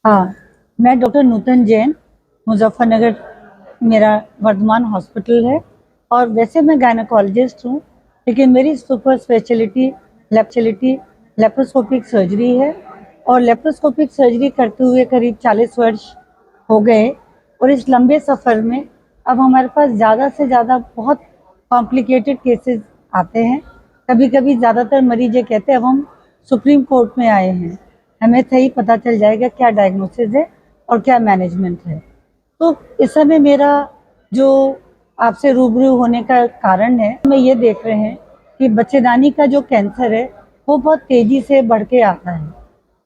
हाँ, मैं डॉक्टर नूतन जैन, मुज़फ़्फ़रनगर मेरा वर्धमान हॉस्पिटल है और वैसे मैं गायनेकोलॉजिस्ट हूँ, लेकिन मेरी सुपर स्पेशलिटी लेप्रोस्कोपिक सर्जरी है और लेप्रोस्कोपिक सर्जरी करते हुए करीब 40 वर्ष हो गए और इस लंबे सफ़र में अब हमारे पास ज़्यादा से ज़्यादा बहुत कॉम्प्लिकेटेड केसेस आते हैं। कभी-कभी ज़्यादातर मरीज़ ये कहते हैं अब हम सुप्रीम कोर्ट में आए हैं, हमें सही पता चल जाएगा क्या डायग्नोसिस है और क्या मैनेजमेंट है। तो इस समय मेरा जो आपसे रूबरू होने का कारण है, मैं ये देख रहे हैं कि बच्चेदानी का जो कैंसर है वो बहुत तेज़ी से बढ़ के आता है।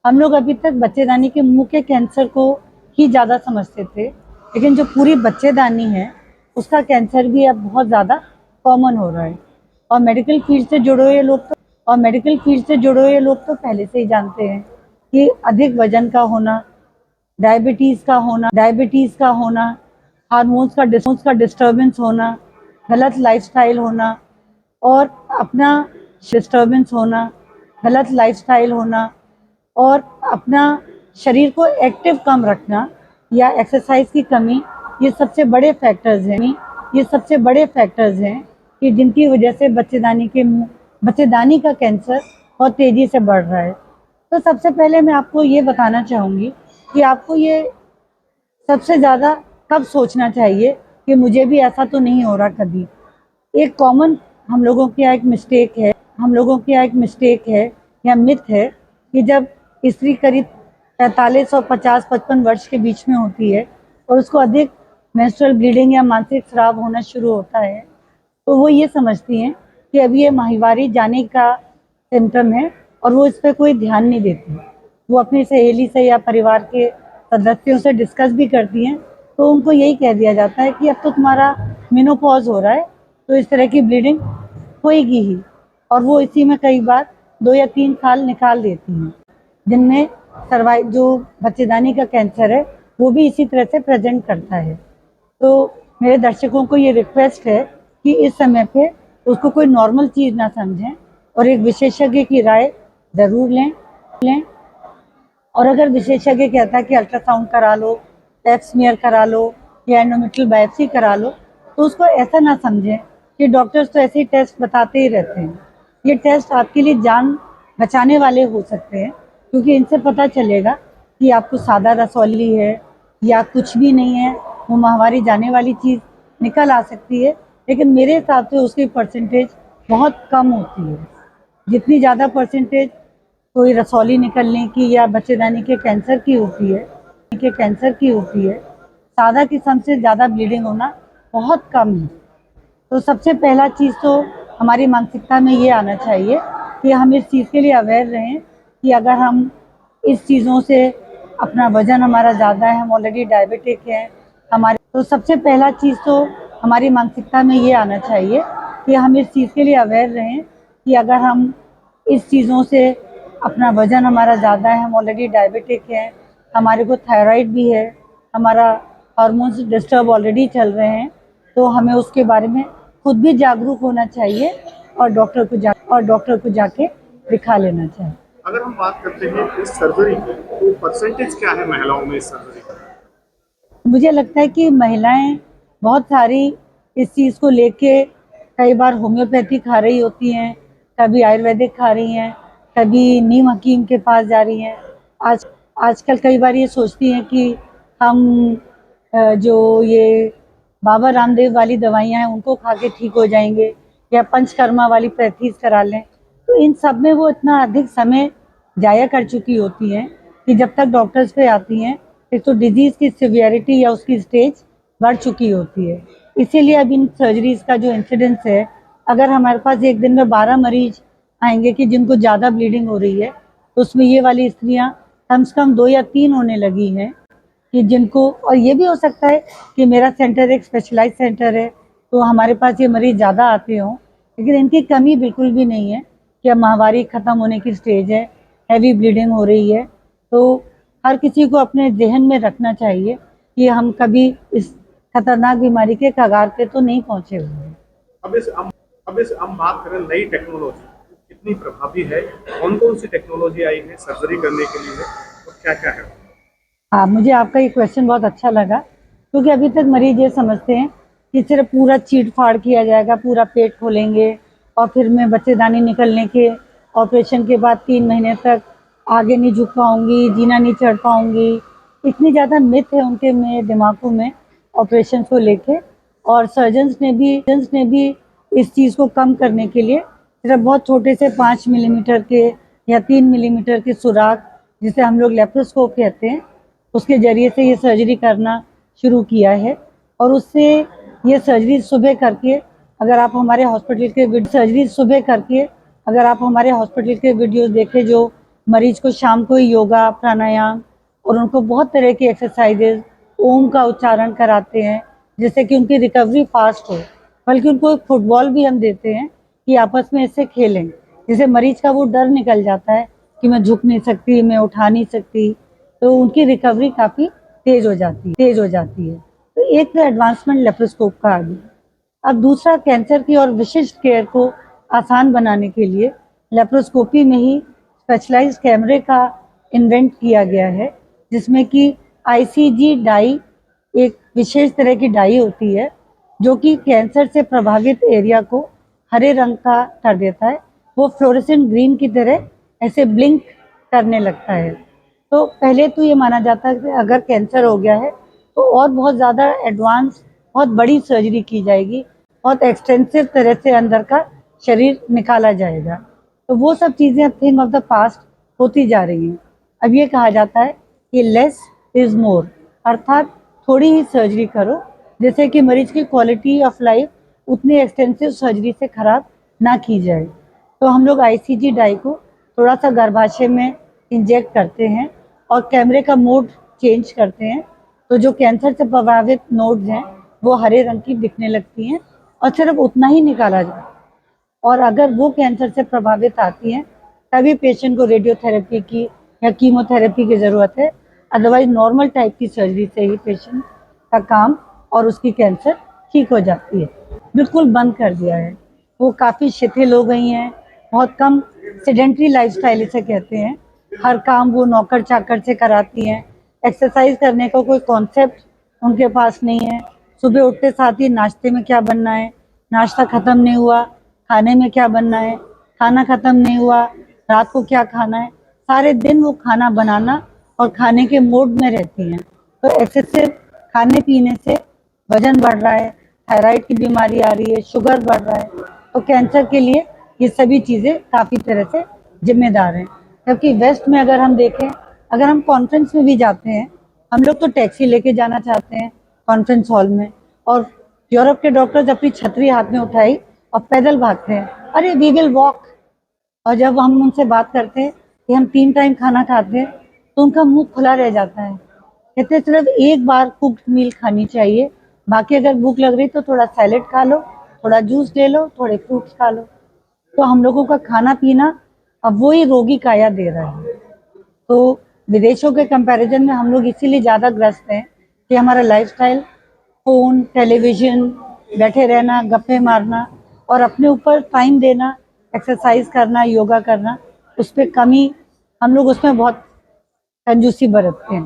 हम लोग अभी तक बच्चेदानी के मुंह के कैंसर को ही ज़्यादा समझते थे, लेकिन जो पूरी बच्चेदानी है उसका कैंसर भी अब बहुत ज़्यादा कॉमन हो रहा है और मेडिकल फील्ड से जुड़े हुए लोग तो पहले से ही जानते हैं कि अधिक वजन का होना, डायबिटीज़ का होना, हार्मोन्स का डिस्टर्बेंस होना, गलत लाइफस्टाइल होना और अपना डिस्टर्बेंस होना, गलत लाइफस्टाइल होना और अपना शरीर को एक्टिव कम रखना या एक्सरसाइज की कमी, ये सबसे बड़े फैक्टर्स हैं कि जिनकी वजह से बच्चेदानी का कैंसर बहुत तेज़ी से बढ़ रहा है। तो सबसे पहले मैं आपको ये बताना चाहूँगी कि आपको ये सबसे ज़्यादा कब सोचना चाहिए कि मुझे भी ऐसा तो नहीं हो रहा कभी। एक कॉमन हम लोगों की यहाँ एक मिस्टेक है या मिथ है कि जब स्त्री करीब 45 और 50-55 वर्ष के बीच में होती है और उसको अधिक मेंस्ट्रुअल ब्लीडिंग या मासिक स्राव होना शुरू होता है, तो वो ये समझती हैं कि अभी ये माहवारी जाने का सिम्टम है और वो इस पे कोई ध्यान नहीं देती। वो अपनी सहेली से या परिवार के सदस्यों से डिस्कस भी करती हैं, तो उनको यही कह दिया जाता है कि अब तो तुम्हारा मेनोपॉज़ हो रहा है, तो इस तरह की ब्लीडिंग होएगी ही और वो इसी में कई बार 2 या 3 साल निकाल देती हैं, जिनमें जो बच्चेदानी का कैंसर है, वो भी इसी तरह से प्रेज़ेंट करता है। तो मेरे दर्शकों को ये रिक्वेस्ट है कि इस समय पे उसको कोई नॉर्मल चीज़ ना समझें और एक विशेषज्ञ की राय ज़रूर लें और अगर विशेषज्ञ कहता है कि अल्ट्रासाउंड करा लो, पैप स्मीयर करा लो या एंडोमेट्रियल बायोप्सी करा लो, तो उसको ऐसा ना समझें कि डॉक्टर्स तो ऐसे ही टेस्ट बताते ही रहते हैं। ये टेस्ट आपके लिए जान बचाने वाले हो सकते हैं, क्योंकि इनसे पता चलेगा कि आपको सादा रसौली है या कुछ भी नहीं है, वो माहवारी जाने वाली चीज़ निकल आ सकती है, लेकिन मेरे हिसाब से उसकी परसेंटेज बहुत कम होती है। जितनी ज़्यादा परसेंटेज कोई रसौली निकलने की या बच्चेदानी के कैंसर की होती है, सादा किस्म से ज़्यादा ब्लीडिंग होना बहुत कम है। तो सबसे पहला चीज़ तो हमारी मानसिकता में ये आना चाहिए कि हम इस चीज़ के लिए अवेयर रहें कि अगर हम इस चीज़ों से अपना वज़न हमारा ज़्यादा है, हम ऑलरेडी डायबिटिक हैं, तो सबसे पहला चीज़ तो हमारी मानसिकता में ये आना चाहिए कि हम इस चीज़ के लिए अवेयर रहें कि अगर हम इस चीज़ों से अपना वज़न हमारा ज़्यादा है, हम ऑलरेडी डायबिटिक हैं, हमारे को थायराइड भी है, हमारा हार्मोन्स डिस्टर्ब ऑलरेडी चल रहे हैं, तो हमें उसके बारे में खुद भी जागरूक होना चाहिए और डॉक्टर को जाके दिखा लेना चाहिए। अगर हम बात करते हैं इस सर्जरी की, तो परसेंटेज क्या है महिलाओं में इस सर्जरी का? मुझे लगता है कि महिलाएं बहुत सारी इस चीज़ को लेके कई बार होम्योपैथी खा रही होती हैं, कभी आयुर्वेदिक खा रही हैं, कभी नीम हकीम के पास जा रही हैं। आजकल कई बार ये सोचती हैं कि हम जो ये बाबा रामदेव वाली दवाइयाँ हैं उनको खा के ठीक हो जाएंगे या पंचकर्मा वाली प्रैक्टिस करा लें। तो इन सब में वो इतना अधिक समय जाया कर चुकी होती हैं कि जब तक डॉक्टर्स पे आती हैं, एक तो डिजीज़ की सिवियरिटी या उसकी स्टेज बढ़ चुकी होती है। इसीलिए अब इन सर्जरीज़ का जो इंसिडेंस है, अगर हमारे पास एक दिन में 12 मरीज़ आएँगे कि जिनको ज़्यादा ब्लीडिंग हो रही है, तो उसमें ये वाली स्त्रियाँ कम से कम 2 या 3 होने लगी हैं कि जिनको, और ये भी हो सकता है कि मेरा सेंटर एक स्पेशलाइज़ सेंटर है, तो हमारे पास ये मरीज़ ज़्यादा आते हों, लेकिन इनकी कमी बिल्कुल भी नहीं है कि अब माहवारी ख़त्म होने की स्टेज है, हैवी ब्लीडिंग हो रही है। तो हर किसी को अपने ज़हन में रखना चाहिए कि हम कभी इस खतरनाक बीमारी के कगार पे तो नहीं पहुँचे हुए हैं। अब इस हम बात करें नई टेक्नोलॉजी, कितनी प्रभावी है, कौन-कौन सी टेक्नोलॉजी आई है सर्जरी करने के लिए और क्या-क्या है? हाँ, मुझे आपका ये क्वेश्चन बहुत अच्छा लगा, क्योंकि अभी तक मरीज ये समझते हैं कि सिर्फ पूरा चीट फाड़ किया जाएगा, पूरा पेट खोलेंगे और फिर मैं बच्चेदानी निकलने के ऑपरेशन के बाद 3 महीने तक आगे नहीं झुक पाऊंगी, जीना नहीं चढ़ पाऊंगी। इतनी ज़्यादा मिथ है उनके में दिमागों में ऑपरेशन को लेके। और सर्जन्स ने भी इस चीज़ को कम करने के लिए सिर्फ बहुत छोटे से 5 मिलीमीटर के या 3 मिलीमीटर के सुराख, जिसे हम लोग लेप्रोस्कोप कहते हैं, उसके ज़रिए से ये सर्जरी करना शुरू किया है। और उससे ये सर्जरी सुबह करके अगर आप हमारे हॉस्पिटल के वीडियोस देखें, जो मरीज को शाम को ही योगा, प्राणायाम और उनको बहुत तरह की एक्सरसाइजेज, ओम का उच्चारण कराते हैं, जिससे कि उनकी रिकवरी फास्ट हो। बल्कि उनको एक फुटबॉल भी हम देते हैं कि आपस में इससे खेलें, जिससे मरीज का वो डर निकल जाता है कि मैं झुक नहीं सकती, मैं उठा नहीं सकती, तो उनकी रिकवरी काफ़ी तेज हो जाती है। तो एक तो एडवांसमेंट लेप्रोस्कोप का आ गया। अब दूसरा, कैंसर की और विशिष्ट केयर को आसान बनाने के लिए लेप्रोस्कोपी में ही स्पेशलाइज्ड कैमरे का इन्वेंट किया गया है, जिसमें कि आईसीजी डाई, एक विशेष तरह की डाई होती है जो कि कैंसर से प्रभावित एरिया को हरे रंग का कर देता है। वो फ्लोरेसेंट ग्रीन की तरह ऐसे ब्लिंक करने लगता है। तो पहले तो ये माना जाता है कि अगर कैंसर हो गया है तो और बहुत ज़्यादा एडवांस, बहुत बड़ी सर्जरी की जाएगी, बहुत एक्सटेंसिव तरह से अंदर का शरीर निकाला जाएगा। तो वो सब चीज़ें अब थिंग ऑफ द पास्ट होती जा रही हैं। अब ये कहा जाता है कि लेस इज़ मोर, अर्थात थोड़ी ही सर्जरी करो, जैसे कि मरीज की क्वालिटी ऑफ लाइफ उतनी एक्सटेंसिव सर्जरी से ख़राब ना की जाए। तो हम लोग आईसीजी डाई को थोड़ा सा गर्भाशय में इंजेक्ट करते हैं और कैमरे का मोड चेंज करते हैं, तो जो कैंसर से प्रभावित नोड्स हैं वो हरे रंग की दिखने लगती हैं और सिर्फ उतना ही निकाला जाए। और अगर वो कैंसर से प्रभावित आती हैं तभी पेशेंट को रेडियोथेरेपी की या कीमोथेरेपी की ज़रूरत है। अदरवाइज नॉर्मल टाइप की सर्जरी से ही पेशेंट का काम और उसकी कैंसर ठीक हो जाती है। बिल्कुल बंद कर दिया है, वो काफ़ी शिथिल हो गई हैं, बहुत कम सेडेंट्री लाइफस्टाइल इसे कहते हैं। हर काम वो नौकर चाकर से कराती हैं, एक्सरसाइज करने का कोई कॉन्सेप्ट उनके पास नहीं है। सुबह उठते साथ ही नाश्ते में क्या बनना है, नाश्ता ख़त्म नहीं हुआ, खाने में क्या बनना है, खाना ख़त्म नहीं हुआ, रात को क्या खाना है, सारे दिन वो खाना बनाना और खाने के मोड में रहती हैं। तो एक्सेसिव खाने पीने से वजन बढ़ रहा है, थायराइड की बीमारी आ रही है, शुगर बढ़ रहा है। तो कैंसर के लिए ये सभी चीज़ें काफ़ी तरह से जिम्मेदार हैं। जबकि वेस्ट में अगर हम देखें, अगर हम कॉन्फ्रेंस में भी जाते हैं, हम लोग तो टैक्सी लेके जाना चाहते हैं कॉन्फ्रेंस हॉल में, और यूरोप के डॉक्टर्स अपनी छतरी हाथ में उठाई और पैदल भागते हैं, अरे वी विल वॉक। और जब हम उनसे बात करते हैं कि हम 3 टाइम खाना खाते हैं, तो उनका मुंह खुला रह जाता है। कहते हैं सिर्फ एक बार कुक्ड मील खानी चाहिए, बाकी अगर भूख लग रही तो थोड़ा सैलेड खा लो, थोड़ा जूस ले लो, थोड़े फ्रूट्स खा लो। तो हम लोगों का खाना पीना अब वही रोगी काया दे रहा है। तो विदेशों के कंपैरिजन में हम लोग इसीलिए ज़्यादा ग्रस्त हैं कि हमारा लाइफस्टाइल, फ़ोन, टेलीविज़न, बैठे रहना, गप्पे मारना और अपने ऊपर टाइम देना, एक्सरसाइज करना, योगा करना, उस पे कमी, हम लोग उसमें बहुत कंजूसी बरतते हैं।